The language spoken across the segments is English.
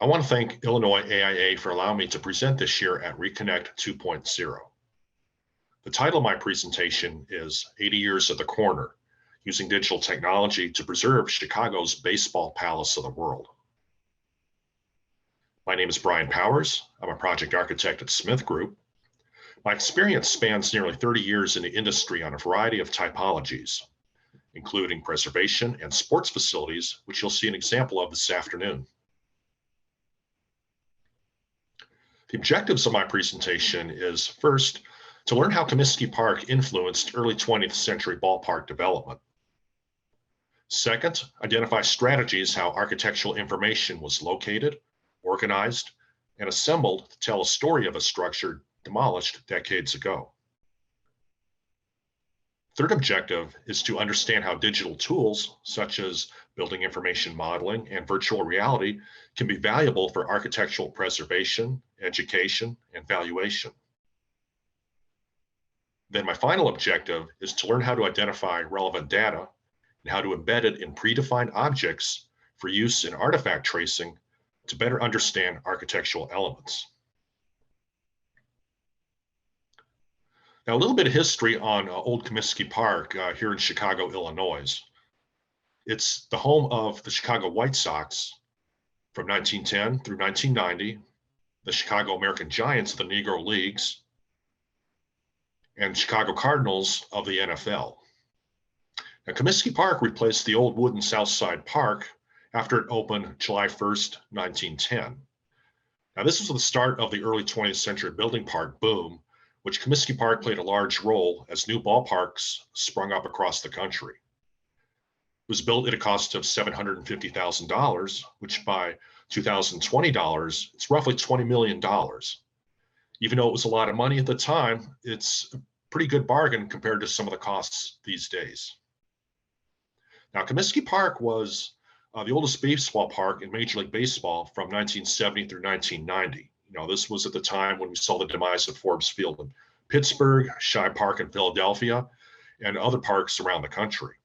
I want to thank Illinois AIA for allowing me to present this year at Reconnect 2.0. The title of my presentation is 80 Years at the Corner, Using Digital Technology to Preserve Chicago's Baseball Palace of the World. My name is Brian Powers. I'm a project architect at Smith Group. My experience spans nearly 30 years in the industry on a variety of typologies, including preservation and sports facilities, which you'll see an example of this afternoon. The objectives of my presentation is, first, to learn how Comiskey Park influenced early 20th century ballpark development. Second, identify strategies how architectural information was located, organized, and assembled to tell a story of a structure demolished decades ago. Third objective is to understand how digital tools, such as building information modeling and virtual reality, can be valuable for architectural preservation, education, and valuation. Then my final objective is to learn how to identify relevant data and how to embed it in predefined objects for use in artifact tracing to better understand architectural elements. Now, a little bit of history on Old Comiskey Park here in Chicago, Illinois. It's the home of the Chicago White Sox from 1910 through 1990, the Chicago American Giants of the Negro Leagues, and Chicago Cardinals of the NFL. Now, Comiskey Park replaced the old wooden Southside Park after it opened July 1st, 1910. Now, this was the start of the early 20th century building park boom, which Comiskey Park played a large role as new ballparks sprung up across the country. It was built at a cost of $750,000, which by 2020 dollars, it's roughly $20 million. Even though it was a lot of money at the time, it's a pretty good bargain compared to some of the costs these days. Now, Comiskey Park was the oldest baseball park in Major League Baseball from 1970 through 1990. This was at the time when we saw the demise of Forbes Field in Pittsburgh, Shibe Park in Philadelphia, and other parks around the country.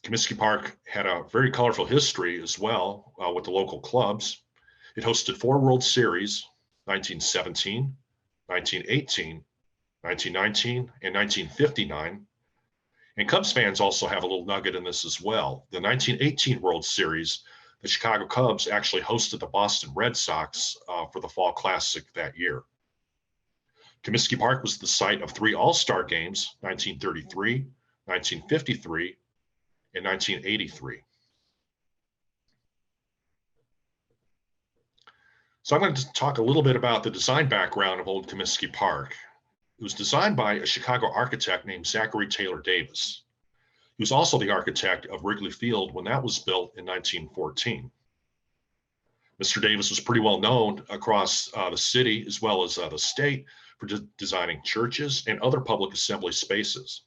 Comiskey Park had a very colorful history as well with the local clubs. It hosted 4 World Series, 1917, 1918, 1919, and 1959. And Cubs fans also have a little nugget in this as well. The 1918 World Series, the Chicago Cubs actually hosted the Boston Red Sox for the Fall Classic that year. Comiskey Park was the site of 3 All-Star games, 1933, 1953, and 1983. So I'm going to talk a little bit about the design background of Old Comiskey Park. It was designed by a Chicago architect named Zachary Taylor Davis. He was also the architect of Wrigley Field when that was built in 1914. Mr. Davis was pretty well known across the city as well as the state for designing churches and other public assembly spaces.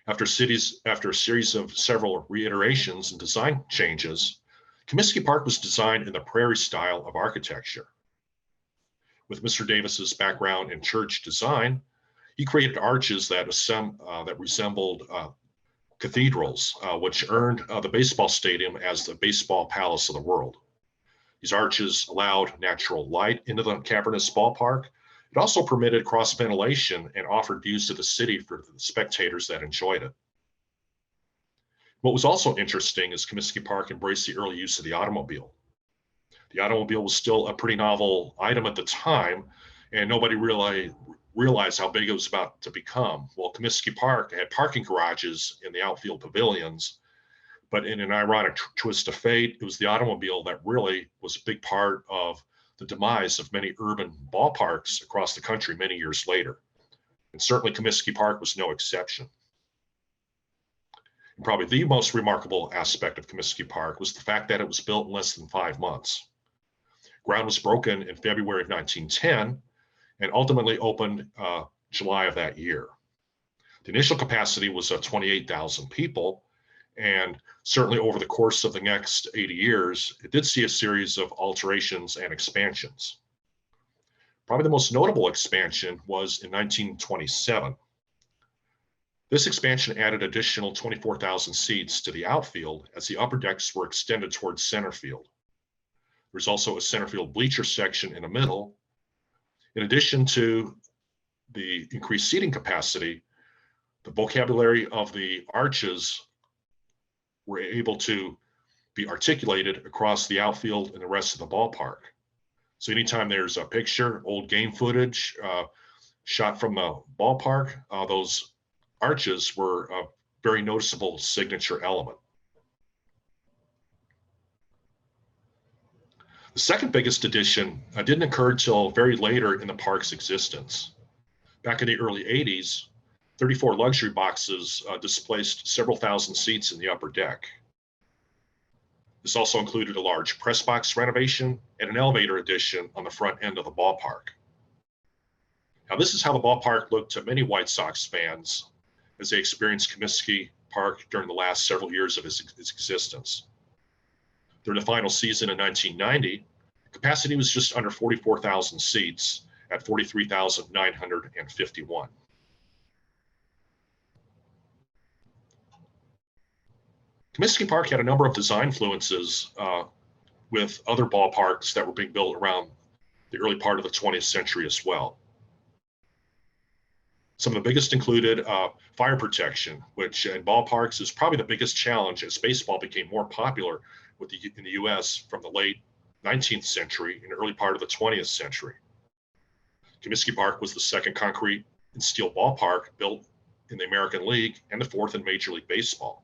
After a series of several reiterations and design changes, Comiskey Park was designed in the prairie style of architecture. With Mr. Davis's background in church design, he created arches that resembled cathedrals, which earned the baseball stadium as the baseball palace of the world. These arches allowed natural light into the cavernous ballpark. It also permitted cross ventilation and offered views to the city for the spectators that enjoyed it. What was also interesting is Comiskey Park embraced the early use of the automobile. The automobile was still a pretty novel item at the time, and nobody really realized how big it was about to become. Well, Comiskey Park had parking garages in the outfield pavilions, but in an ironic twist of fate, it was the automobile that really was a big part of the demise of many urban ballparks across the country many years later. And certainly Comiskey Park was no exception. And probably the most remarkable aspect of Comiskey Park was the fact that it was built in less than 5 months. Ground was broken in February of 1910 and ultimately opened July of that year. The initial capacity was 28,000 people, and certainly over the course of the next 80 years, it did see a series of alterations and expansions. Probably the most notable expansion was in 1927. This expansion added additional 24,000 seats to the outfield as the upper decks were extended towards center field. There's also a center field bleacher section in the middle. In addition to the increased seating capacity, the vocabulary of the arches were able to be articulated across the outfield and the rest of the ballpark. So anytime there's a picture, old game footage shot from the ballpark, those arches were a very noticeable signature element. The second biggest addition didn't occur until very later in the park's existence. Back in the early 80s, 34 luxury boxes displaced several thousand seats in the upper deck. This also included a large press box renovation and an elevator addition on the front end of the ballpark. Now, this is how the ballpark looked to many White Sox fans as they experienced Comiskey Park during the last several years of its existence. During the final season in 1990, capacity was just under 44,000 seats at 43,951. Comiskey Park had a number of design influences with other ballparks that were being built around the early part of the 20th century as well. Some of the biggest included fire protection, which in ballparks is probably the biggest challenge as baseball became more popular in the US from the late 19th century and early part of the 20th century. Comiskey Park was the second concrete and steel ballpark built in the American League and the fourth in Major League Baseball.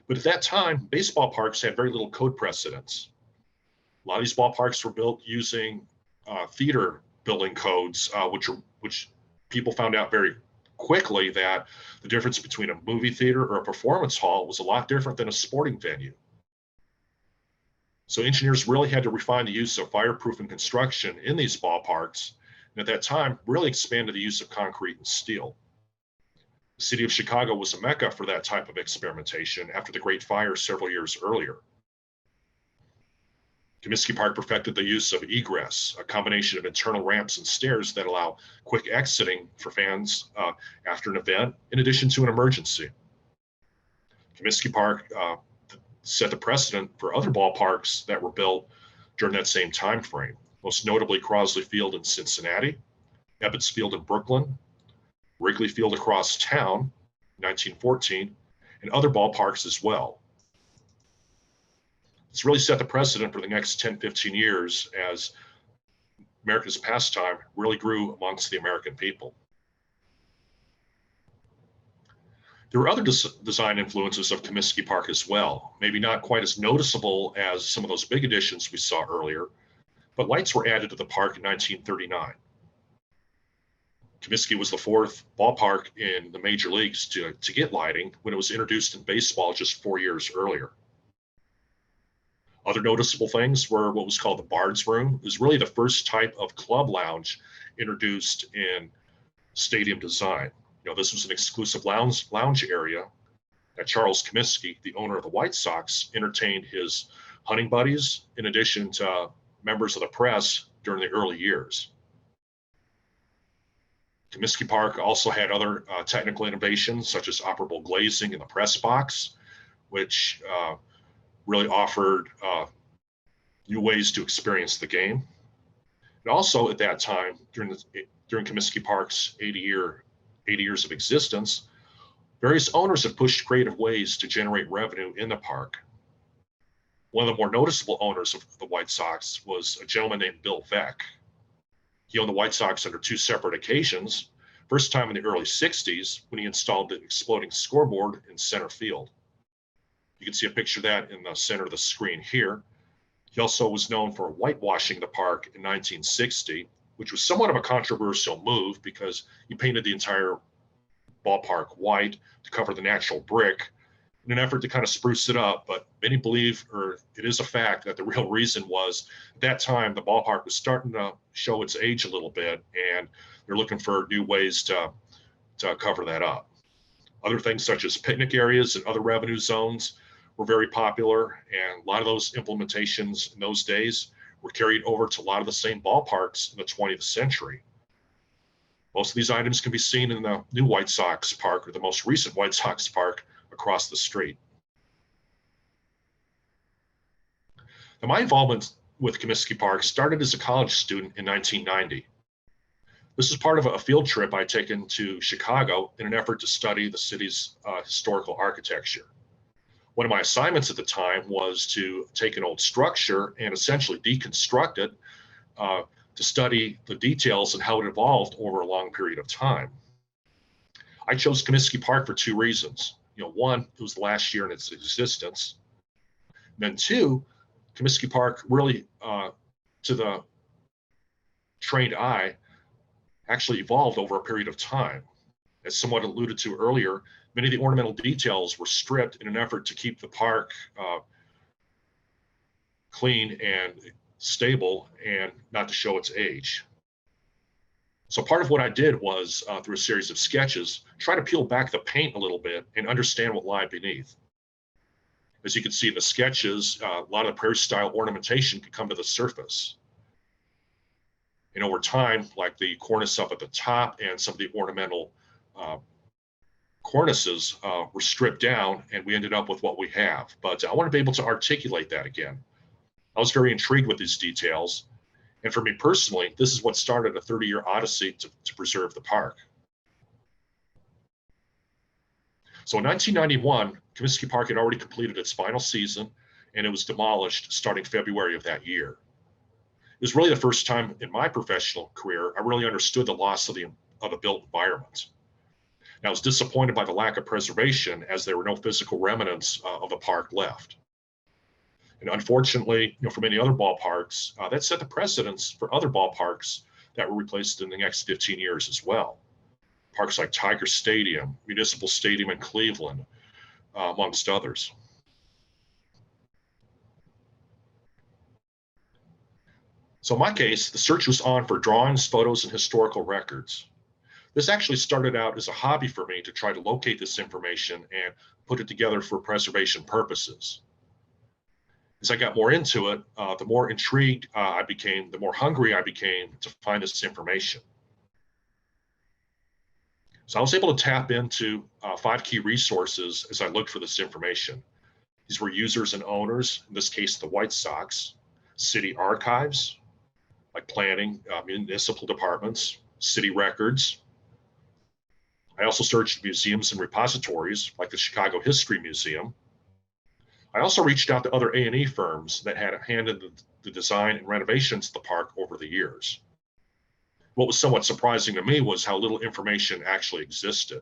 But at that time, baseball parks had very little code precedence. A lot of these ballparks were built using theater building codes, which people found out very quickly that the difference between a movie theater or a performance hall was a lot different than a sporting venue. So engineers really had to refine the use of fireproofing construction in these ballparks, and at that time really expanded the use of concrete and steel. The city of Chicago was a mecca for that type of experimentation after the Great Fire several years earlier. Comiskey Park perfected the use of egress, a combination of internal ramps and stairs that allow quick exiting for fans after an event, in addition to an emergency. Comiskey Park set the precedent for other ballparks that were built during that same time frame, most notably Crosley Field in Cincinnati, Ebbets Field in Brooklyn, Wrigley Field across town, 1914, and other ballparks as well. It's really set the precedent for the next 10, 15 years as America's pastime really grew amongst the American people. There were other design influences of Comiskey Park as well, maybe not quite as noticeable as some of those big additions we saw earlier, but lights were added to the park in 1939. Comiskey was the fourth ballpark in the major leagues to get lighting when it was introduced in baseball just 4 years earlier. Other noticeable things were what was called the Bard's Room. It was really the first type of club lounge introduced in stadium design. This was an exclusive lounge area that Charles Comiskey, the owner of the White Sox, entertained his hunting buddies in addition to members of the press during the early years. Comiskey Park also had other technical innovations such as operable glazing in the press box, which really offered new ways to experience the game. And also at that time, during Comiskey Park's 80 years of existence, various owners have pushed creative ways to generate revenue in the park. One of the more noticeable owners of the White Sox was a gentleman named Bill Veeck. He owned the White Sox under two separate occasions. First time in the early 60s when he installed the exploding scoreboard in center field. You can see a picture of that in the center of the screen here. He also was known for whitewashing the park in 1960, which was somewhat of a controversial move because he painted the entire ballpark white to cover the natural brick in an effort to kind of spruce it up. But many believe, or it is a fact, that the real reason was at that time the ballpark was starting to show its age a little bit, and they're looking for new ways to cover that up. Other things such as picnic areas and other revenue zones were very popular, and a lot of those implementations in those days were carried over to a lot of the same ballparks in the 20th century. Most of these items can be seen in the new White Sox Park or the most recent White Sox Park across the street. Now, my involvement with Comiskey Park started as a college student in 1990. This is part of a field trip I'd taken to Chicago in an effort to study the city's historical architecture. One of my assignments at the time was to take an old structure and essentially deconstruct it to study the details and how it evolved over a long period of time. I chose Comiskey Park for two reasons. One, it was the last year in its existence. And then two, Comiskey Park really, to the trained eye, actually evolved over a period of time. As somewhat alluded to earlier, many of the ornamental details were stripped in an effort to keep the park clean and stable and not to show its age. So part of what I did was, through a series of sketches, try to peel back the paint a little bit and understand what lied beneath. As you can see in the sketches, a lot of the prairie style ornamentation could come to the surface. And over time, like the cornice up at the top and some of the ornamental cornices were stripped down, and we ended up with what we have. But I want to be able to articulate that again. I was very intrigued with these details. And for me personally, this is what started a 30-year odyssey to preserve the park. So in 1991, Comiskey Park had already completed its final season, and it was demolished starting February of that year. It was really the first time in my professional career I really understood the loss of a built environment. And I was disappointed by the lack of preservation, as there were no physical remnants of the park left. And unfortunately, for many other ballparks, that set the precedence for other ballparks that were replaced in the next 15 years as well. Parks like Tiger Stadium, Municipal Stadium in Cleveland, amongst others. So in my case, the search was on for drawings, photos, and historical records. This actually started out as a hobby for me to try to locate this information and put it together for preservation purposes. As I got more into it, the more intrigued I became, the more hungry I became to find this information. So I was able to tap into 5 key resources as I looked for this information. These were users and owners, in this case, the White Sox, city archives, like planning, municipal departments, city records. I also searched museums and repositories, like the Chicago History Museum. I also reached out to other A&E firms that had a hand in the design and renovations of the park over the years. What was somewhat surprising to me was how little information actually existed.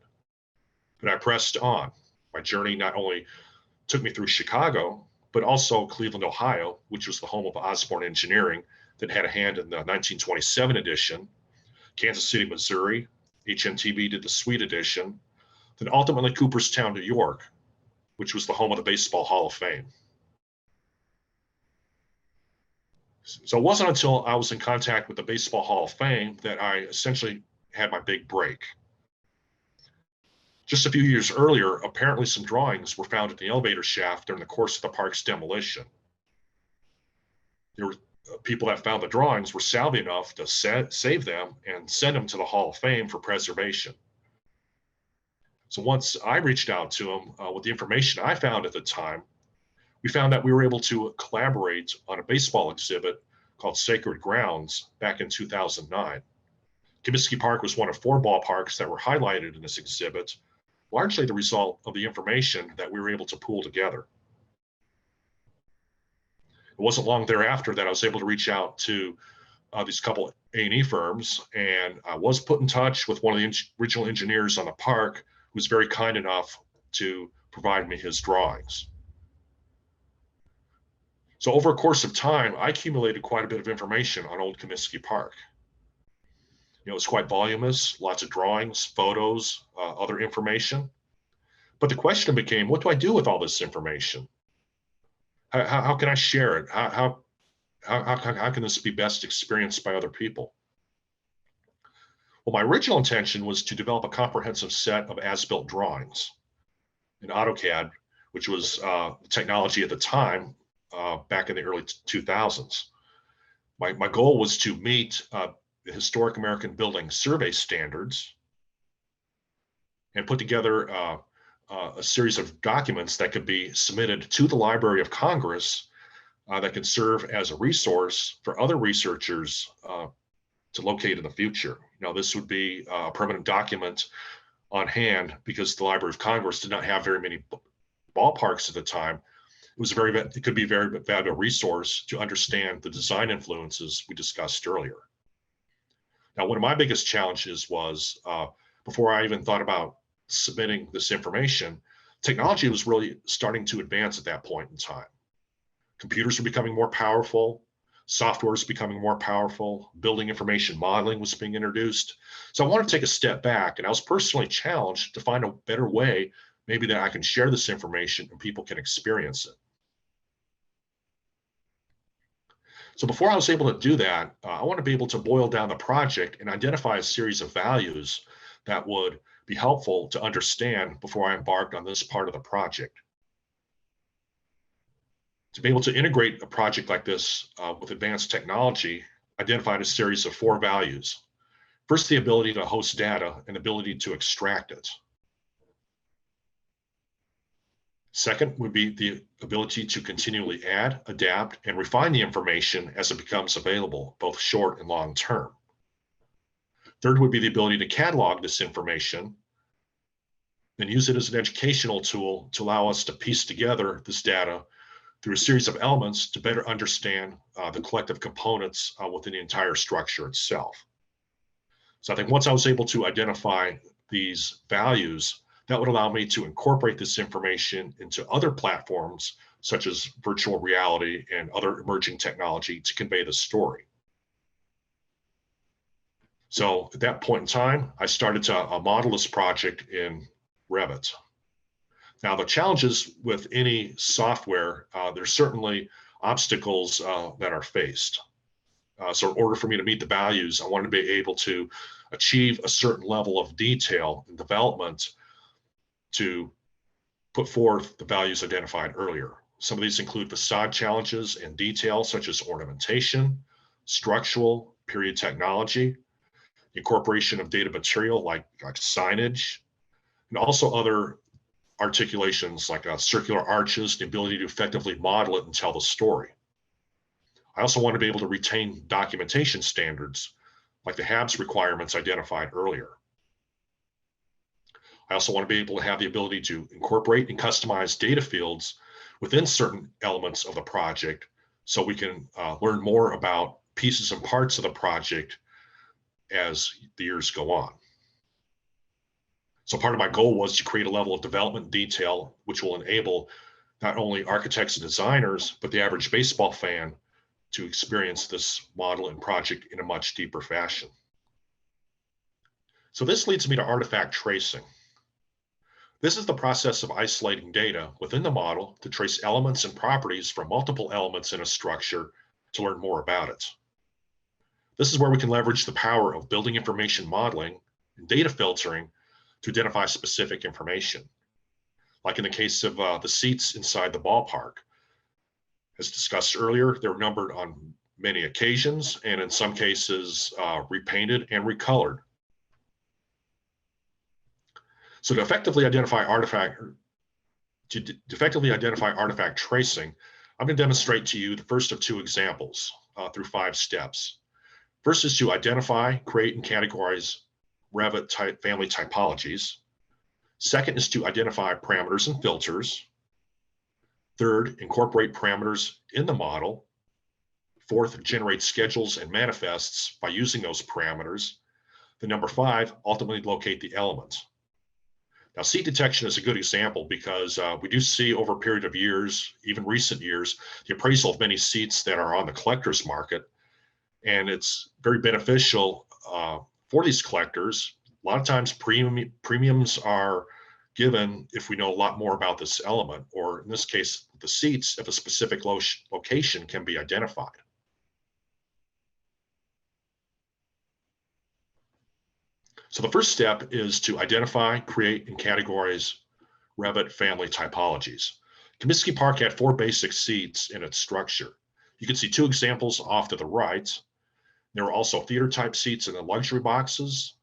But I pressed on. My journey not only took me through Chicago, but also Cleveland, Ohio, which was the home of Osborne Engineering that had a hand in the 1927 edition, Kansas City, Missouri, HNTB did the Sweet edition, then ultimately Cooperstown, New York, which was the home of the Baseball Hall of Fame. So it wasn't until I was in contact with the Baseball Hall of Fame that I essentially had my big break. Just a few years earlier, apparently some drawings were found in the elevator shaft during the course of the park's demolition. There were people that found the drawings were savvy enough to save them and send them to the Hall of Fame for preservation. So once I reached out to them with the information I found at the time, we found that we were able to collaborate on a baseball exhibit called Sacred Grounds back in 2009. Comiskey Park was one of 4 ballparks that were highlighted in this exhibit, largely the result of the information that we were able to pool together. It wasn't long thereafter that I was able to reach out to these couple A&E firms, and I was put in touch with one of the original engineers on the park, who was very kind enough to provide me his drawings. So over a course of time, I accumulated quite a bit of information on Old Comiskey Park. It's quite voluminous, lots of drawings, photos, other information. But the question became, what do I do with all this information? How can I share it? How can this be best experienced by other people? Well, my original intention was to develop a comprehensive set of as-built drawings in AutoCAD, which was the technology at the time back in the early 2000s. My goal was to meet the Historic American Building Survey Standards and put together a series of documents that could be submitted to the Library of Congress that could serve as a resource for other researchers to locate in the future. This would be a permanent document on hand because the Library of Congress did not have very many ballparks at the time. It could be a very valuable resource to understand the design influences we discussed earlier. Now, one of my biggest challenges was before I even thought about submitting this information, technology was really starting to advance at that point in time. Computers were becoming more powerful, software was becoming more powerful, building information modeling was being introduced. So I wanted to take a step back, and I was personally challenged to find a better way, maybe that I can share this information and people can experience it. So before I was able to do that, I want to be able to boil down the project and identify a series of values that would be helpful to understand before I embarked on this part of the project. To be able to integrate a project like this with advanced technology, I identified a series of 4 values. First, the ability to host data and ability to extract it. Second would be the ability to continually add, adapt, and refine the information as it becomes available, both short and long term. Third would be the ability to catalog this information and use it as an educational tool to allow us to piece together this data through a series of elements to better understand the collective components within the entire structure itself. So I think once I was able to identify these values, that would allow me to incorporate this information into other platforms, such as virtual reality and other emerging technology to convey the story. So at that point in time, I started to model this project in Revit. Now, the challenges with any software, there's certainly obstacles that are faced. So in order for me to meet the values, I wanted to be able to achieve a certain level of detail in development to put forth the values identified earlier. Some of these include facade challenges and details such as ornamentation, structural, period technology, incorporation of data material like signage, and also other articulations like circular arches, the ability to effectively model it and tell the story. I also want to be able to retain documentation standards like the HABS requirements identified earlier. I also want to be able to have the ability to incorporate and customize data fields within certain elements of the project so we can learn more about pieces and parts of the project as the years go on. So part of my goal was to create a level of development detail which will enable not only architects and designers, but the average baseball fan to experience this model and project in a much deeper fashion. So this leads me to artifact tracing. This is the process of isolating data within the model to trace elements and properties from multiple elements in a structure to learn more about it. This is where we can leverage the power of building information modeling and data filtering to identify specific information. Like in the case of the seats inside the ballpark. As discussed earlier, they're numbered on many occasions and in some cases repainted and recolored. So to effectively identify artifact tracing, I'm going to demonstrate to you the first of 2 examples through 5 steps. First is to identify, create, and categorize Revit family typologies. Second is to identify parameters and filters. Third, incorporate parameters in the model. Fourth, generate schedules and manifests by using those parameters. Then number 5, ultimately locate the elements. Now, seat detection is a good example because we do see over a period of years, even recent years, the appraisal of many seats that are on the collector's market. And it's very beneficial for these collectors. A lot of times premiums are given if we know a lot more about this element, or in this case, the seats, if a specific location can be identified. So the first step is to identify, create, and categorize Revit family typologies. Comiskey Park had 4 basic seats in its structure. You can see 2 examples off to the right. There were also theater type seats in the luxury boxes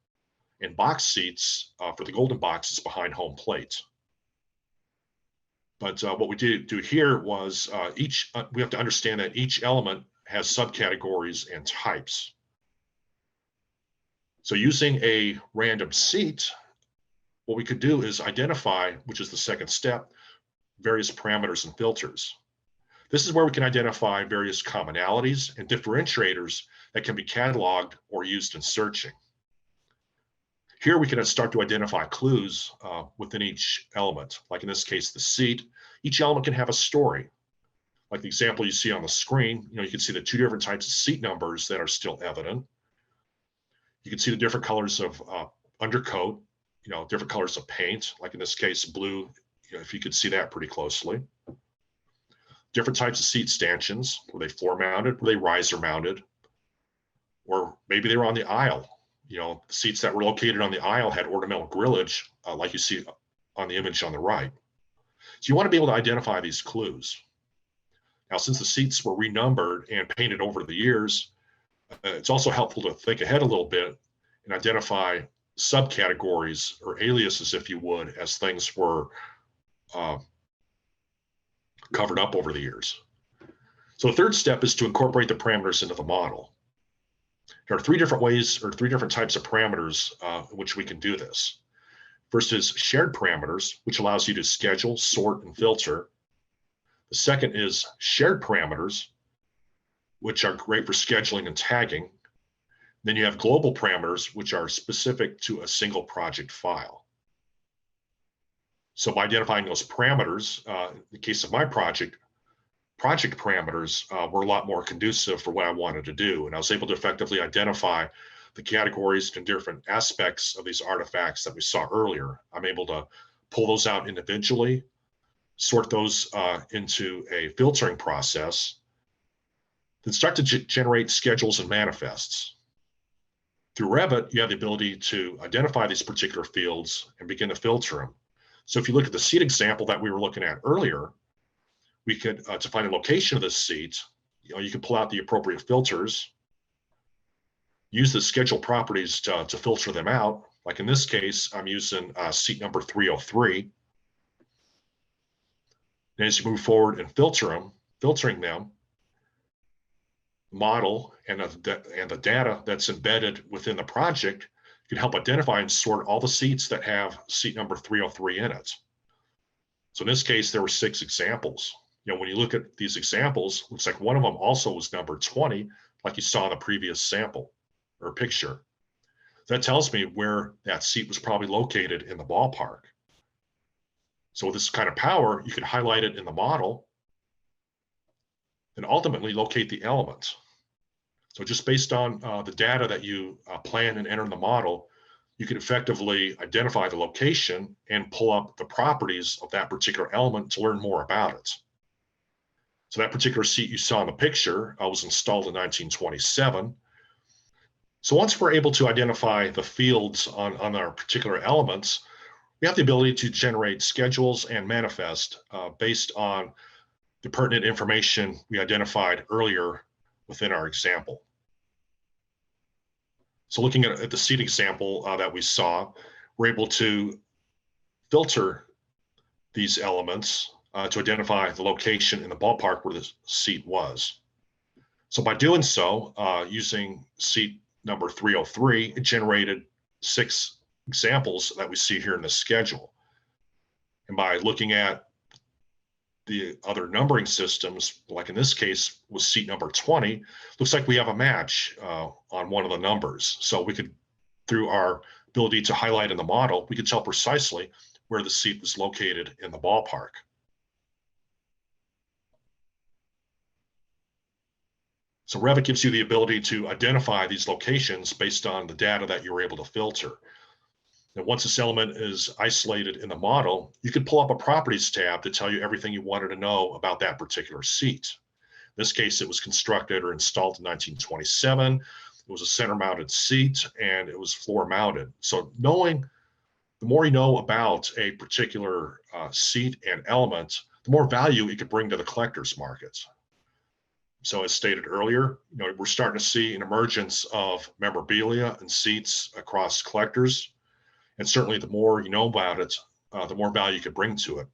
and box seats for the golden boxes behind home plate. But what we did do here was we have to understand that each element has subcategories and types. So using a random seat, what we could do is identify, which is the second step, various parameters and filters. This is where we can identify various commonalities and differentiators that can be cataloged or used in searching. Here we can start to identify clues within each element. Like in this case, the seat. Each element can have a story. Like the example you see on the screen, you can see the two different types of seat numbers that are still evident. You can see the different colors of undercoat, different colors of paint, like in this case, blue, if you could see that pretty closely. Different types of seat stanchions. Were they floor mounted? Were they riser mounted? Or maybe they were on the aisle. The seats that were located on the aisle had ornamental grillage, like you see on the image on the right. So you want to be able to identify these clues. Now, since the seats were renumbered and painted over the years, it's also helpful to think ahead a little bit and identify subcategories or aliases, if you would, as things were covered up over the years. So the third step is to incorporate the parameters into the model. There are three different ways or three different types of parameters in which we can do this. First is shared parameters, which allows you to schedule, sort, and filter. The second is shared parameters, which are great for scheduling and tagging. Then you have global parameters, which are specific to a single project file. So by identifying those parameters, in the case of my project parameters were a lot more conducive for what I wanted to do. And I was able to effectively identify the categories and different aspects of these artifacts that we saw earlier. I'm able to pull those out individually, sort those into a filtering process, then start to generate schedules and manifests. Through Revit, you have the ability to identify these particular fields and begin to filter them. So if you look at the seat example that we were looking at earlier, we could, to find a location of this seat, you can pull out the appropriate filters, use the schedule properties to filter them out. Like in this case, I'm using seat number 303. And as you move forward and filtering them, model and the data that's embedded within the project can help identify and sort all the seats that have seat number 303 in it. So in this case, there were 6 examples. When you look at these examples, looks like one of them also was number 20, like you saw in the previous sample or picture. That tells me where that seat was probably located in the ballpark. So with this kind of power, you could highlight it in the model and ultimately locate the element. So just based on the data that you plan and enter in the model, you can effectively identify the location and pull up the properties of that particular element to learn more about it. So that particular seat you saw in the picture was installed in 1927. So once we're able to identify the fields on our particular elements, we have the ability to generate schedules and manifest based on the pertinent information we identified earlier within our example. So looking at the seat example that we saw, we're able to filter these elements to identify the location in the ballpark where the seat was. So by doing so, using seat number 303, it generated 6 examples that we see here in the schedule. And by looking at the other numbering systems, like in this case was seat number 20, looks like we have a match on one of the numbers. So we could, through our ability to highlight in the model, we could tell precisely where the seat was located in the ballpark. So Revit gives you the ability to identify these locations based on the data that you're able to filter. And once this element is isolated in the model, you can pull up a properties tab to tell you everything you wanted to know about that particular seat. In this case, it was constructed or installed in 1927. It was a center mounted seat and it was floor mounted. So the more you know about a particular seat and element, the more value it could bring to the collector's market. So as stated earlier, we're starting to see an emergence of memorabilia and seats across collectors. And certainly the more you know about it, the more value you could bring to it.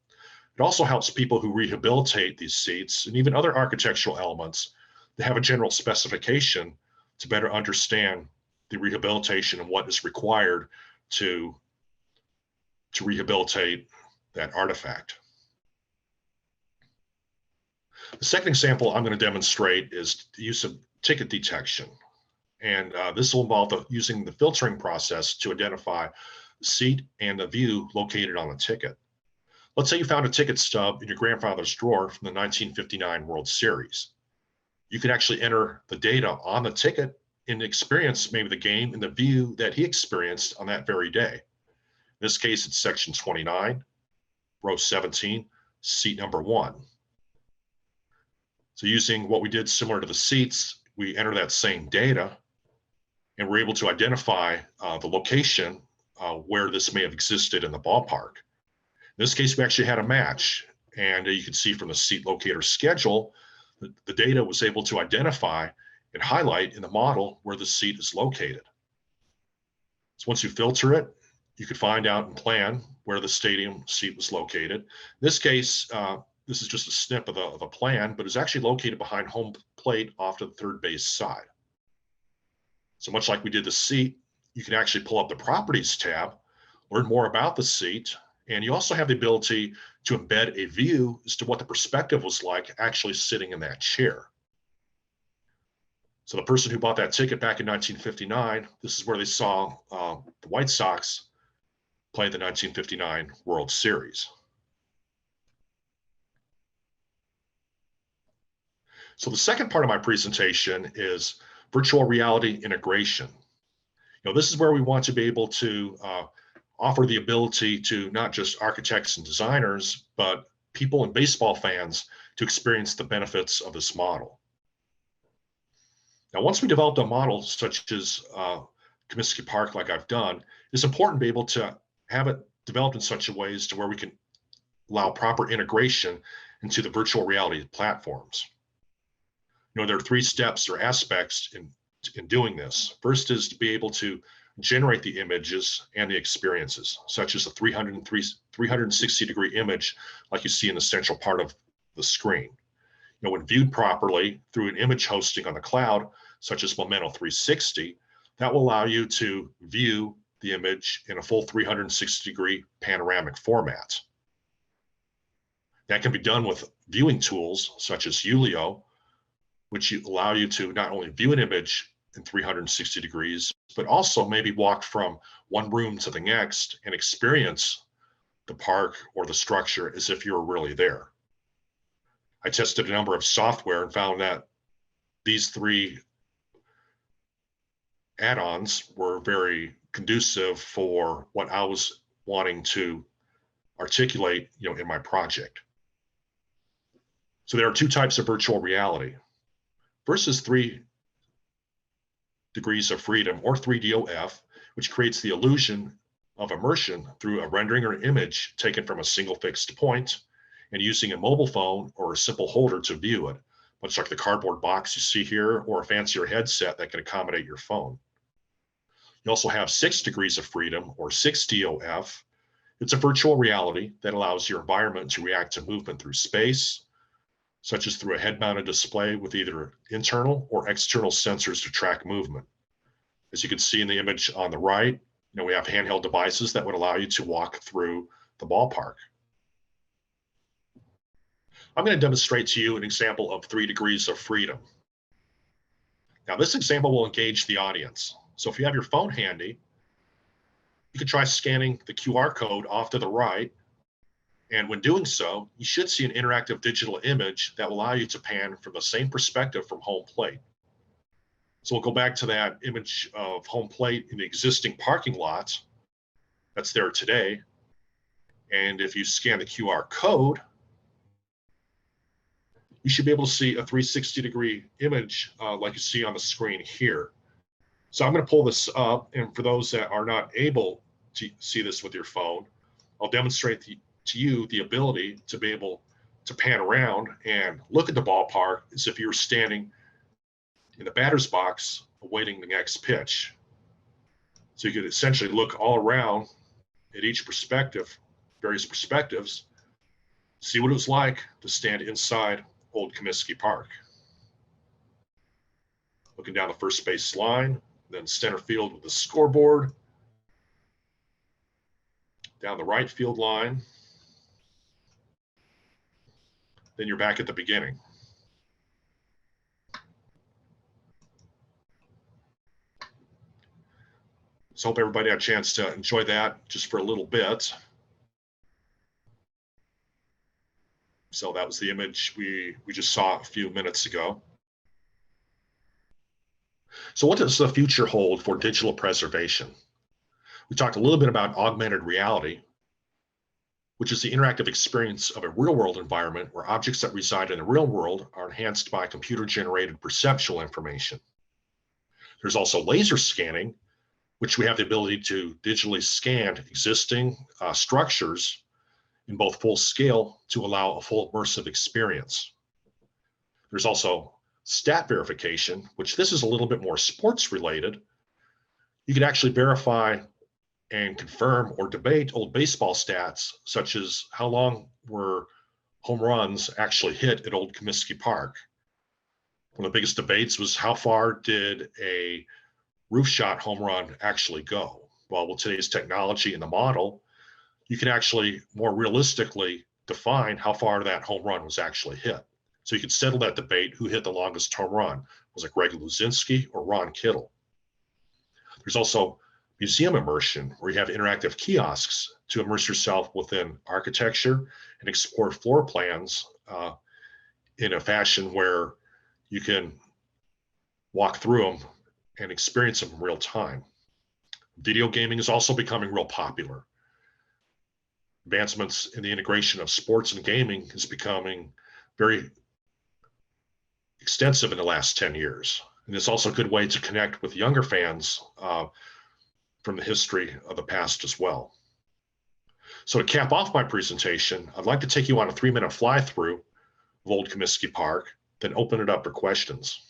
It also helps people who rehabilitate these seats and even other architectural elements to have a general specification to better understand the rehabilitation and what is required to rehabilitate that artifact. The second example I'm going to demonstrate is the use of ticket detection. And this will involve using the filtering process to identify the seat and the view located on the ticket. Let's say you found a ticket stub in your grandfather's drawer from the 1959 World Series. You could actually enter the data on the ticket and experience maybe the game and the view that he experienced on that very day. In this case, it's section 29, row 17, seat number 1. So using what we did similar to the seats, we enter that same data and we're able to identify the location where this may have existed in the ballpark. In this case, we actually had a match, and you can see from the seat locator schedule, the data was able to identify and highlight in the model where the seat is located. So once you filter it, you could find out and plan where the stadium seat was located. In this case, this is just a snip of a plan, but it's actually located behind home plate off to the third base side. So much like we did the seat, you can actually pull up the properties tab, learn more about the seat, and you also have the ability to embed a view as to what the perspective was like actually sitting in that chair. So the person who bought that ticket back in 1959, this is where they saw the White Sox play the 1959 World Series. So the second part of my presentation is virtual reality integration. This is where we want to be able to offer the ability to not just architects and designers, but people and baseball fans to experience the benefits of this model. Now, once we developed a model such as Comiskey Park, like I've done, it's important to be able to have it developed in such a way as to where we can allow proper integration into the virtual reality platforms. There are 3 steps or aspects in doing this. First is to be able to generate the images and the experiences, such as a 360-degree image like you see in the central part of the screen. When viewed properly through an image hosting on the cloud, such as Memento 360, that will allow you to view the image in a full 360-degree panoramic format. That can be done with viewing tools such as Ulio, which allow you to not only view an image in 360 degrees, but also maybe walk from one room to the next and experience the park or the structure as if you were really there. I tested a number of software and found that these 3 add-ons were very conducive for what I was wanting to articulate, in my project. So there are 2 types of virtual reality. First is 3 degrees of freedom, or 3DOF, which creates the illusion of immersion through a rendering or image taken from a single fixed point and using a mobile phone or a simple holder to view it, much like the cardboard box you see here or a fancier headset that can accommodate your phone. You also have 6 degrees of freedom, or 6DOF. It's a virtual reality that allows your environment to react to movement through space, such as through a head-mounted display with either internal or external sensors to track movement. As you can see in the image on the right, we have handheld devices that would allow you to walk through the ballpark. I'm going to demonstrate to you an example of 3 degrees of freedom. Now, this example will engage the audience. So if you have your phone handy, you can try scanning the QR code off to the right. And when doing so, you should see an interactive digital image that will allow you to pan from the same perspective from home plate. So we'll go back to that image of home plate in the existing parking lot that's there today. And if you scan the QR code, you should be able to see a 360-degree image like you see on the screen here. So I'm going to pull this up, and for those that are not able to see this with your phone, I'll demonstrate to you the ability to be able to pan around and look at the ballpark as if you were standing in the batter's box awaiting the next pitch. So you could essentially look all around at each perspective, various perspectives, see what it was like to stand inside Old Comiskey Park. Looking down the first base line, then center field with the scoreboard, down the right field line, then you're back at the beginning. So hope everybody had a chance to enjoy that just for a little bit. So that was the image we just saw a few minutes ago. So what does the future hold for digital preservation? We talked a little bit about augmented reality, which is the interactive experience of a real-world environment where objects that reside in the real world are enhanced by computer-generated perceptual information. There's also laser scanning, which we have the ability to digitally scan existing structures in both full scale to allow a full immersive experience. There's also stat verification, which this is a little bit more sports related. You can actually verify and confirm or debate old baseball stats, such as how long were home runs actually hit at Old Comiskey Park. One of the biggest debates was how far did a roof shot home run actually go? Well, with today's technology and the model, you can actually more realistically define how far that home run was actually hit. So you can settle that debate, who hit the longest home run? Was it Greg Luzinski or Ron Kittle? There's also museum immersion, where you have interactive kiosks to immerse yourself within architecture and explore floor plans in a fashion where you can walk through them and experience them in real time. Video gaming is also becoming real popular. Advancements in the integration of sports and gaming is becoming very extensive in the last 10 years. And it's also a good way to connect with younger fans from the history of the past as well. So to cap off my presentation, I'd like to take you on a 3-minute fly through of Old Comiskey Park, then open it up for questions.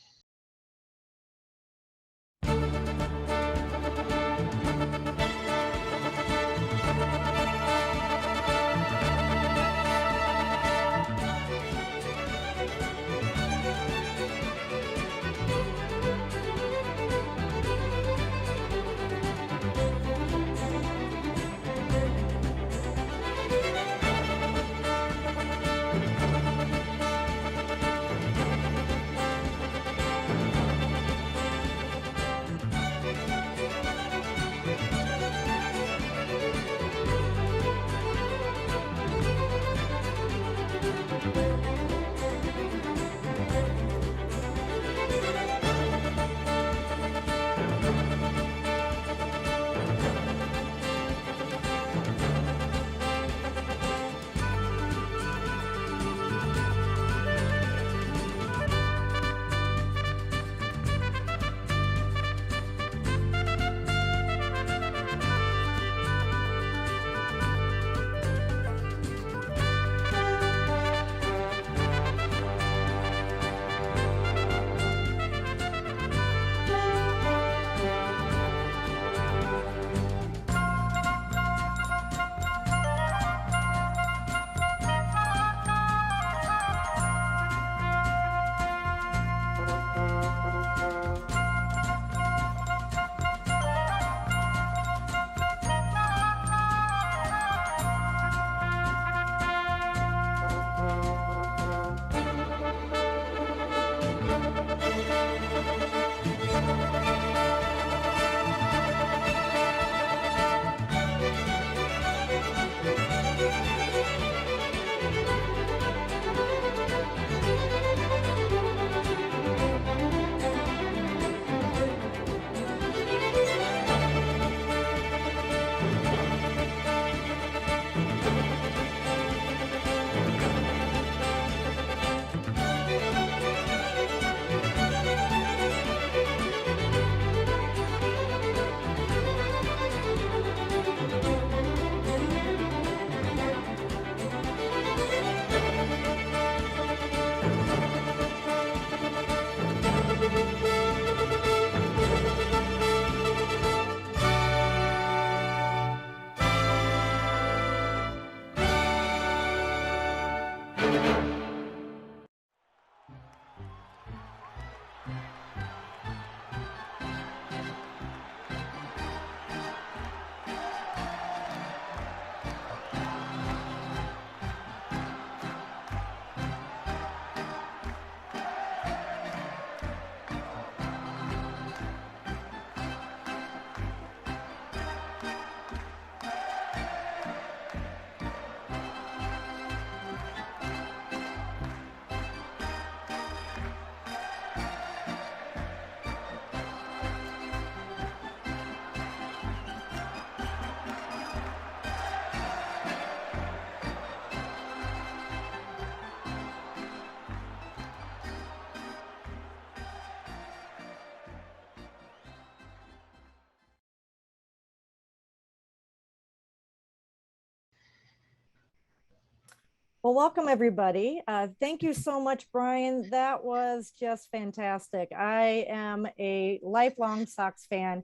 Well, welcome everybody. Thank you so much, Brian. That was just fantastic. I am a lifelong Sox fan.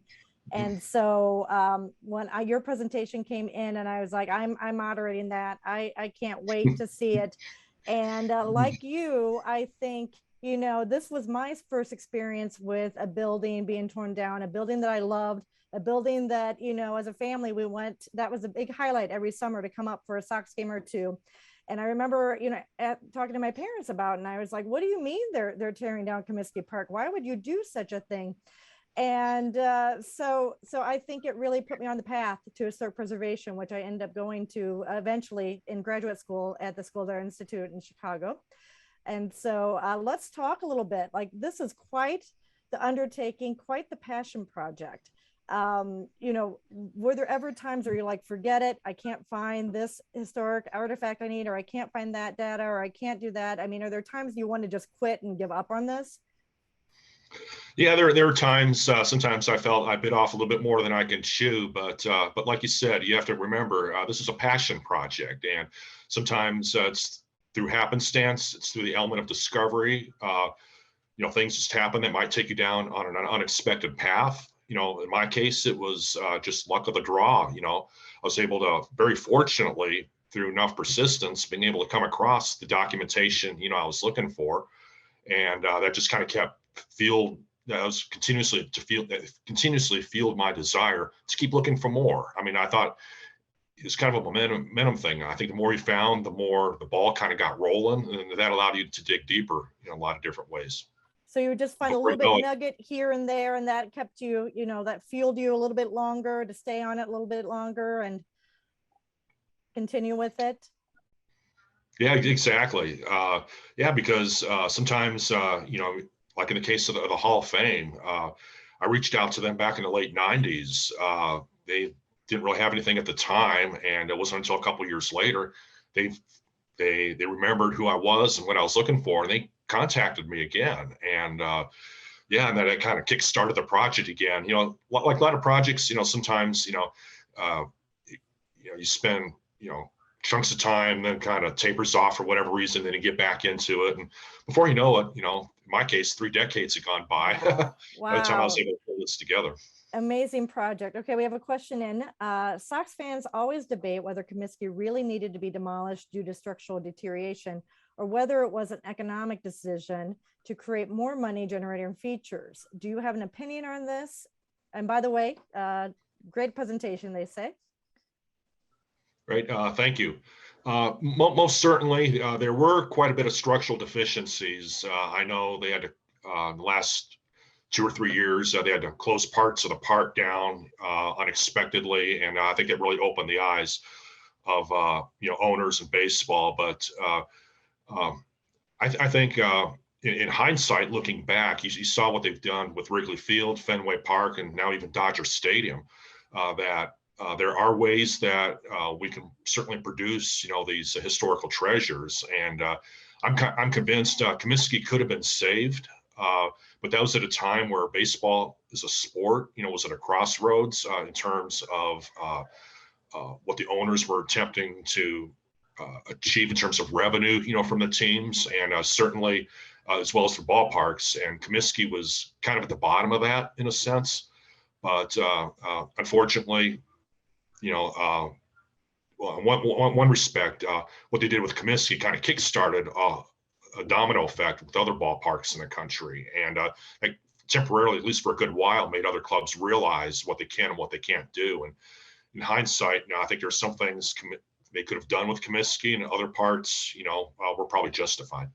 And so when your presentation came in and I was like, I'm moderating that. I can't wait to see it. And like you, I think, you know, this was my first experience with a building being torn down, a building that I loved, a building that, you know, as a family, we went, that was a big highlight every summer to come up for a Sox game or two. And I remember, you know, talking to my parents about it, and I was like, what do you mean they're tearing down Comiskey Park? Why would you do such a thing? And so I think it really put me on the path to historic preservation, which I ended up going to eventually in graduate school at the School of Art Institute in Chicago. And so let's talk a little bit. Like, this is quite the undertaking, quite the passion project. You know, were there ever times where you're like, forget it, I can't find this historic artifact I need, or I can't find that data, or I can't do that? I mean, are there times you want to just quit and give up on this? Yeah, there are times. Sometimes I felt I bit off a little bit more than I can chew, but like you said, you have to remember this is a passion project, and sometimes it's through happenstance, it's through the element of discovery. You know, things just happen that might take you down on an unexpected path. You know, in my case, it was just luck of the draw. You know, I was able to, very fortunately, through enough persistence, being able to come across the documentation, you know, I was looking for, and that just kind of kept fueled. I was continuously fueled my desire to keep looking for more. I mean, I thought it's kind of a momentum thing. I think the more you found, the more the ball kind of got rolling, and that allowed you to dig deeper in a lot of different ways. So you would just find a little bit nugget here and there, and that kept you, you know, that fueled you a little bit longer to stay on it a little bit longer and continue with it. Yeah, exactly. Yeah, because sometimes, you know, like in the case of the Hall of Fame, I reached out to them back in the late 90s. They didn't really have anything at the time, and it wasn't until a couple years later they they remembered who I was and what I was looking for, and they contacted me again. And yeah, and then it kind of kick-started the project again. You know, like a lot of projects, you know, sometimes, uh, you spend, you know, chunks of time, then kind of tapers off for whatever reason, then you get back into it. And before you know it, you know, in my case, 3 decades had gone by Wow. by the time I was able to pull this together. Amazing project. Okay, we have a question in. Sox fans always debate whether Comiskey really needed to be demolished due to structural deterioration, or whether it was an economic decision to create more money generating features. Do you have an opinion on this? And by the way, great presentation, they say. Right. Thank you. Most certainly, there were quite a bit of structural deficiencies. I know they had to, the last 2 or 3 years, they had to close parts of the park down unexpectedly, and I think it really opened the eyes of you know, owners in baseball. But I think in hindsight, looking back, you saw what they've done with Wrigley Field, Fenway Park, and now even Dodger Stadium. That there are ways that we can certainly produce, you know, these historical treasures, and I'm convinced Comiskey could have been saved, but that was at a time where baseball is a sport, you know, was at a crossroads in terms of what the owners were attempting to achieve in terms of revenue, you know, from the teams, and certainly as well as the ballparks. And Comiskey was kind of at the bottom of that in a sense, but unfortunately, you know, well, in one respect, what they did with Comiskey kind of kickstarted a domino effect with other ballparks in the country, and like temporarily, at least for a good while, made other clubs realize what they can and what they can't do. And in hindsight, I think there's some things they could have done with Comiskey, and other parts, were probably justified.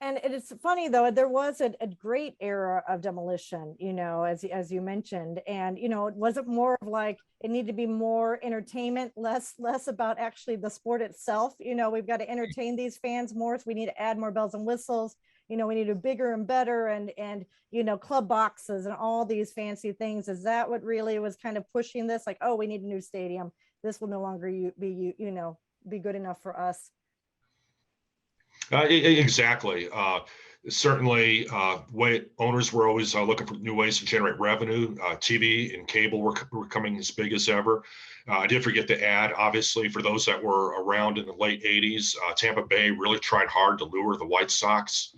And it's funny though, there was a great era of demolition, as you mentioned, and it wasn't more of like it needed to be more entertainment, less about actually the sport itself. We've got to entertain these fans more, so we need to add more bells and whistles. We need to bigger and better, and club boxes and all these fancy things. Is that what really was kind of pushing this? Like, oh, we need a new stadium. This will no longer be good enough for us. Exactly. Certainly, way owners were always looking for new ways to generate revenue. TV and cable were becoming as big as ever. I did forget to add, obviously, for those that were around in the late 80s, Tampa Bay really tried hard to lure the White Sox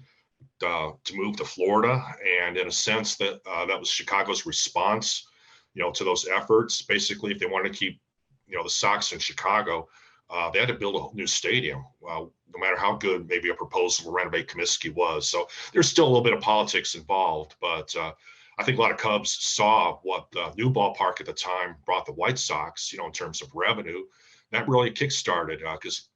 to move to Florida. And in a sense, that was Chicago's response, to those efforts. Basically, if they wanted to keep, the Sox in Chicago, they had to build a new stadium. No matter how good maybe a proposal to renovate Comiskey was. So there's still a little bit of politics involved, but I think a lot of Cubs saw what the new ballpark at the time brought the White Sox, in terms of revenue. That really kickstarted because,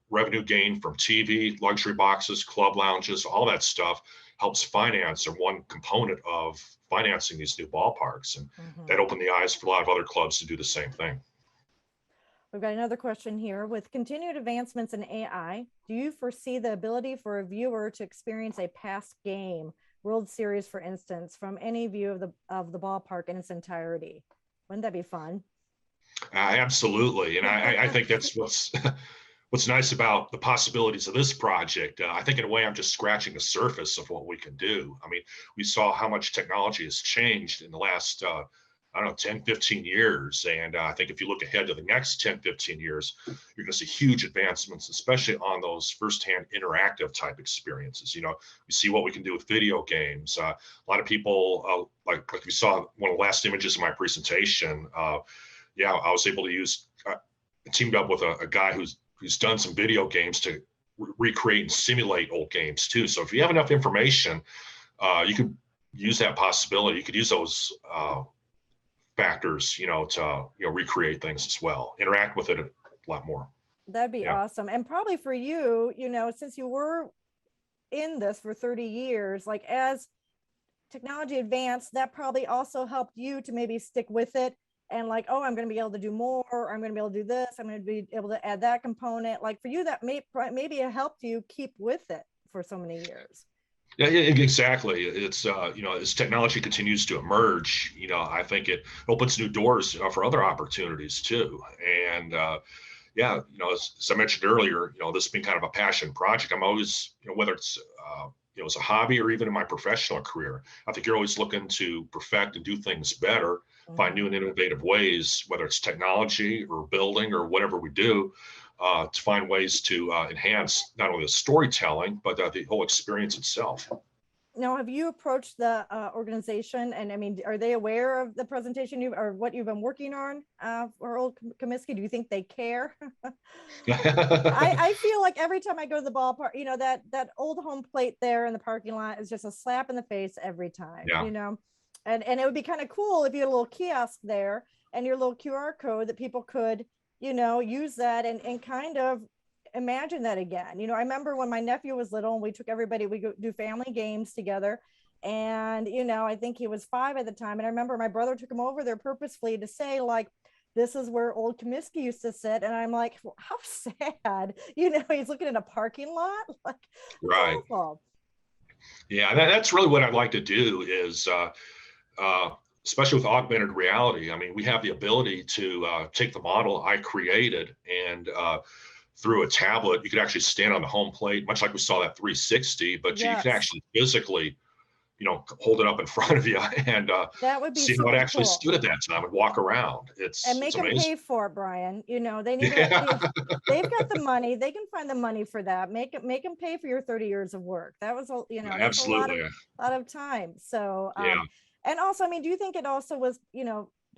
revenue gain from TV, luxury boxes, club lounges, all that stuff helps finance or one component of financing these new ballparks. And that opened the eyes for a lot of other clubs to do the same thing. We've got another question here. With continued advancements in AI, do you foresee the ability for a viewer to experience a past game, World Series, for instance, from any view of the ballpark in its entirety? Wouldn't that be fun? Absolutely. And I think that's what's nice about the possibilities of this project. I think in a way, I'm just scratching the surface of what we can do. I mean, we saw how much technology has changed in the last, 10, 15 years. And I think if you look ahead to the next 10, 15 years, you're going to see huge advancements, especially on those firsthand interactive type experiences. We see what we can do with video games. A lot of people, like we saw one of the last images of my presentation. I was able to teamed up with a guy who's done some video games to recreate and simulate old games too. So if you have enough information, you could use that possibility. You could use those factors, to recreate things as well, interact with it a lot more. That'd be awesome. And probably for you, since you were in this for 30 years, like as technology advanced, that probably also helped you to maybe stick with it and like, oh, I'm going to be able to do more, or I'm going to be able to do this, I'm going to be able to add that component. Like for you, that maybe it helped you keep with it for so many years. Yeah, exactly. It's as technology continues to emerge, I think it opens new doors for other opportunities too. And as I mentioned earlier, this being kind of a passion project, I'm always, whether it's as a hobby or even in my professional career, I think you're always looking to perfect and do things better, find new and innovative ways, whether it's technology or building or whatever we do. To find ways to enhance not only the storytelling, but the whole experience itself. Now, have you approached the organization? And I mean, are they aware of the presentation or what you've been working on for Old Comiskey? Do you think they care? I feel like every time I go to the ballpark, that old home plate there in the parking lot is just a slap in the face every time, and it would be kind of cool if you had a little kiosk there and your little QR code that people could use that and kind of imagine that again. I remember when my nephew was little and we took everybody, we go do family games together. And, I think he was 5 at the time. And I remember my brother took him over there purposefully to say, like, this is where old Comiskey used to sit. And I'm like, well, how sad, he's looking at a parking lot. Like, right. Awful. Yeah, that's really what I'd like to do is, especially with augmented reality. I mean, we have the ability to take the model I created and through a tablet, you could actually stand on the home plate, much like we saw that 360, but you can actually physically, hold it up in front of you and that would be see how it actually cool. stood at that time and walk around. And make them pay for it, Brian. They need they've got the money. They can find the money for that. Make them pay for your 30 years of work. That was, that's absolutely a lot of time. So, yeah. And also, I mean, do you think it also was,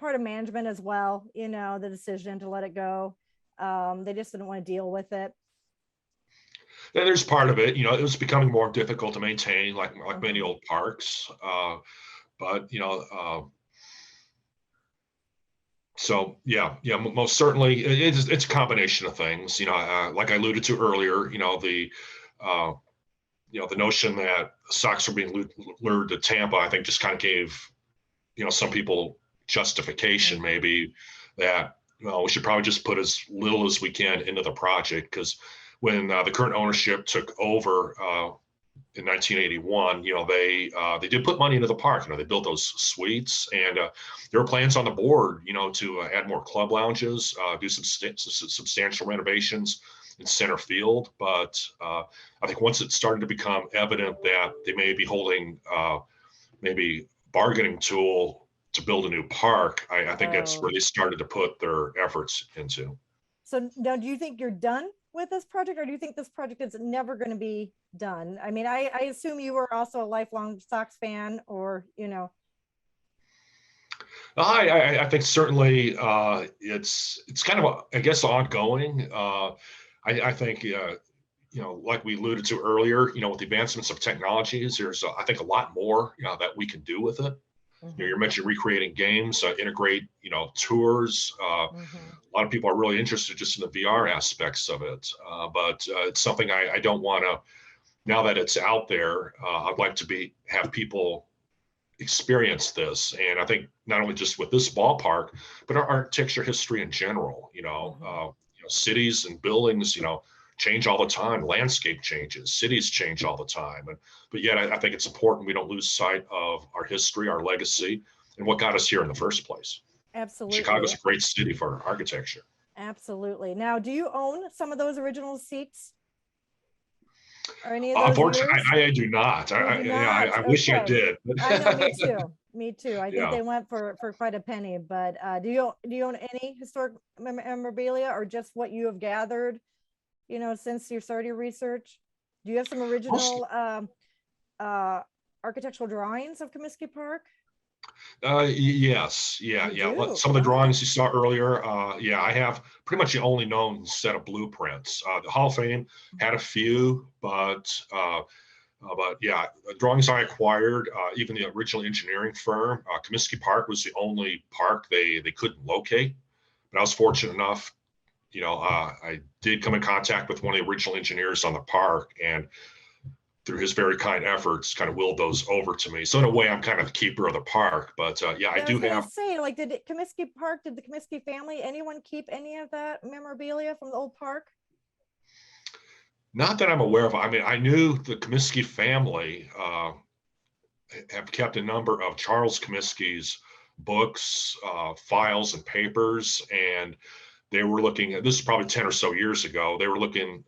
part of management as well, the decision to let it go. They just didn't want to deal with it. And there's part of it, it was becoming more difficult to maintain, like many old parks. But so yeah, most certainly it's a combination of things. Like I alluded to earlier, the notion that Sox were being lured to Tampa, I think just kind of gave some people justification maybe that we should probably just put as little as we can into the project, because when the current ownership took over in 1981, they did put money into the park. They built those suites, and there were plans on the board, to add more club lounges, do some substantial renovations in center field. But I think once it started to become evident that they may be holding maybe bargaining tool to build a new park, I think that's where they started to put their efforts into. So now, do you think you're done with this project, or do you think this project is never going to be done? I mean, I assume you were also a lifelong Sox fan, or I think certainly it's kind of I guess ongoing. I think like we alluded to earlier, with the advancements of technologies, there's I think a lot more that we can do with it. You mentioned recreating games, integrate tours. A lot of people are really interested just in the VR aspects of it, but it's something I don't want to. Now that it's out there, I'd like to have people experience this. And I think not only just with this ballpark, but our architecture history in general. Cities and buildings, change all the time. Landscape changes, cities change all the time. But yet I think it's important we don't lose sight of our history, our legacy, and what got us here in the first place. Absolutely. Chicago's a great city for architecture. Absolutely. Now, do you own some of those original seats? Or any of those? Unfortunately, I do not. I wish I did. I know, me too. Me too. I think they went for quite a penny. But do you own any historic memorabilia, or just what you have gathered, since you started your research? Do you have some original architectural drawings of Comiskey Park? Yes. Yeah. Some of the drawings you saw earlier. I have pretty much the only known set of blueprints. The Hall of Fame had a few, but yeah, the drawings I acquired, even the original engineering firm, Comiskey Park was the only park they couldn't locate. But I was fortunate enough, I did come in contact with one of the original engineers on the park, and through his very kind efforts, kind of willed those over to me. So in a way, I'm kind of the keeper of the park. But I do have. Say, like, did the Comiskey family, anyone keep any of that memorabilia from the old park? Not that I'm aware of. I mean, I knew the Comiskey family have kept a number of Charles Comiskey's books, files, and papers, and they were looking. This is probably 10 or so years ago. They were looking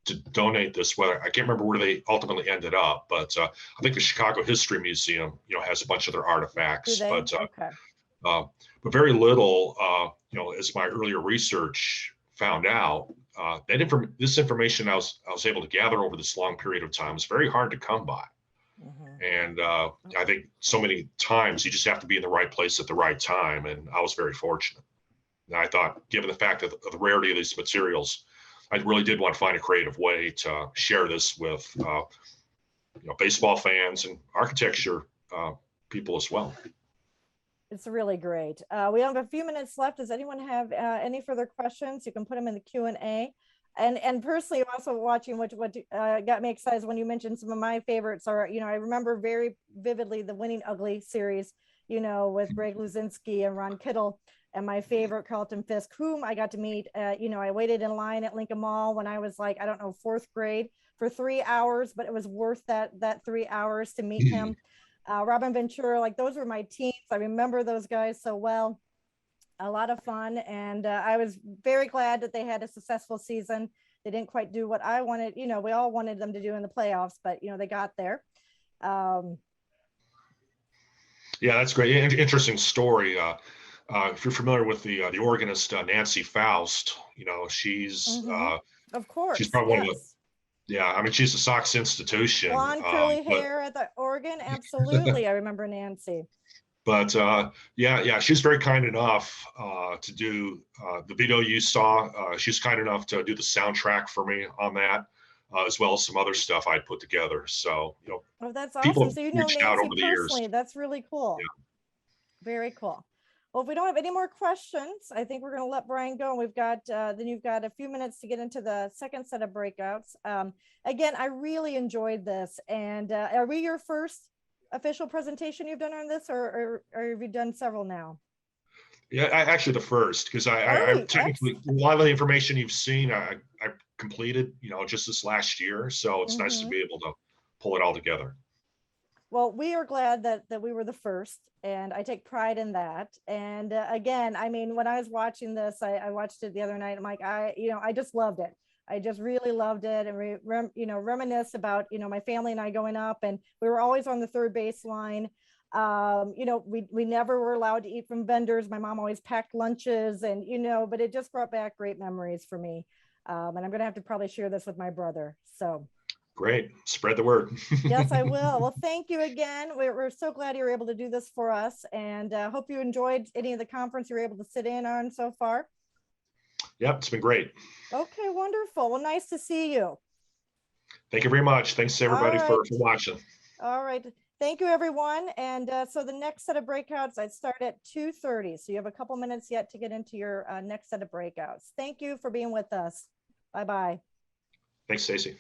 to donate this. Whether I can't remember where they ultimately ended up, but I think the Chicago History Museum, has a bunch of their artifacts. But but very little. As my earlier research found out, this information I was able to gather over this long period of time is very hard to come by. And I think so many times you just have to be in the right place at the right time, and I was very fortunate. And I thought, given the fact of the rarity of these materials, I really did want to find a creative way to share this with baseball fans and architecture people as well. It's really great. We have a few minutes left. Does anyone have any further questions? You can put them in the Q&A. And personally, also watching what got me excited when you mentioned some of my favorites are, I remember very vividly the Winning Ugly series, with Greg Luzinski and Ron Kittle. And my favorite, Carlton Fisk, whom I got to meet, I waited in line at Lincoln Mall when I was like, I don't know, 4th grade for 3 hours, but it was worth that 3 hours to meet him. Robin Ventura, like those were my teams. I remember those guys so well. A lot of fun. And I was very glad that they had a successful season. They didn't quite do what I wanted. We all wanted them to do in the playoffs, but, they got there. Yeah, that's great. Interesting story. If you're familiar with the organist Nancy Faust, she's of course, she's probably one of the, I mean, she's a Sox institution. Blonde curly hair at the organ, absolutely. I remember Nancy. But yeah, she's very kind enough to do the video you saw. She's kind enough to do the soundtrack for me on that, as well as some other stuff I put together. So, Oh, that's people awesome. have So you know reached out Nancy over the years. personally. That's really cool. Yeah. Very cool. Well, if we don't have any more questions, I think we're going to let Brian go. And we've got, then you've got a few minutes to get into the second set of breakouts. Again, I really enjoyed this. And are we your first official presentation you've done on this, or have you done several now? Yeah, actually the first, because I Oh, technically, a lot of the information you've seen, I completed, just this last year. So it's nice to be able to pull it all together. Well, we are glad that we were the first, and I take pride in that. And again, I mean, when I was watching this, I watched it the other night. I'm like, I just loved it. I just really loved it, and reminisce about my family and I going up, and we were always on the third baseline. We never were allowed to eat from vendors. My mom always packed lunches, and but it just brought back great memories for me. And I'm gonna have to probably share this with my brother. So. Great. Spread the word. Yes, I will. Well, thank you again. We're so glad you were able to do this for us, and hope you enjoyed any of the conference you were able to sit in on so far. Yep, it's been great. Okay, wonderful. Well, nice to see you. Thank you very much. Thanks to everybody for watching. All right. Thank you, everyone. And so the next set of breakouts, I'd start at 2:30. So you have a couple minutes yet to get into your next set of breakouts. Thank you for being with us. Bye-bye. Thanks, Stacy.